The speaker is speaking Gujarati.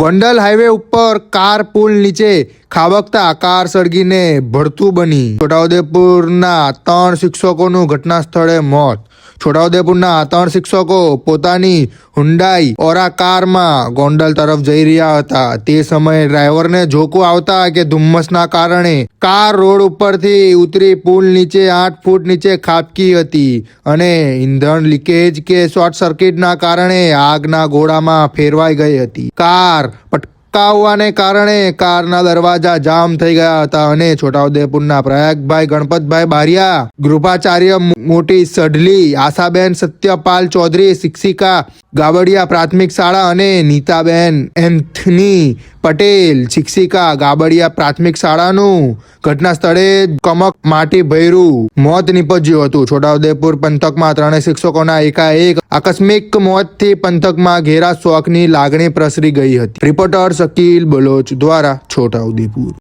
ગોંડલ હાઈવે ઉપર કાર પુલ નીચે ખાબકતા કાર સળગીને ભડથું બની. છોટાઉદેપુરના 3 શિક્ષકોનું ઘટના સ્થળે મોત. છોટાઉદેપુરના 3 શિક્ષકો પોતાની હુન્ડાઈ ઓરા કારમાં ગોંડલ તરફ જઈ રહ્યા હતા. તે સમયે ડ્રાઈવરને ઝોકું આવતા કે ધુમ્મસના કારણે કાર રોડ ઉપરથી ઉતરી પુલ નીચે 8 ફૂટ નીચે ખાબકી હતી અને ઈંધણ લીકેજ કે શોર્ટ સર્કિટના કારણે આગના ગોળામાં ફેરવાઈ ગઈ હતી. કાર પટકાવવાને કારણે કારના દરવાજા જામ થઈ ગયા હતા અને છોટાઉદેપુરના પ્રયાગભાઈ ગણપતભાઈ બારિયા, ગૃપાચાર્ય મોટી સઢલી, આશાબેન સત્યપાલ ચૌધરી શિક્ષિકા ગાબડિયા પ્રાથમિક શાળા અને નીતાબેન એન્થની પટેલ શિક્ષિકા ગાબડિયા પ્રાથમિક શાળાનું ઘટના સ્થળે કમક માટી ભર્યું મોત નીપજ્યું હતું. છોટાઉદેપુર પંથકમાં 3 શિક્ષકોના એકાએક આકસ્મિક મોતથી પંથકમાં ઘેરા શોકની લાગણી પ્રસરી ગઈ હતી. રિપોર્ટર શકીલ બલોચ દ્વારા છોટાઉદેપુર.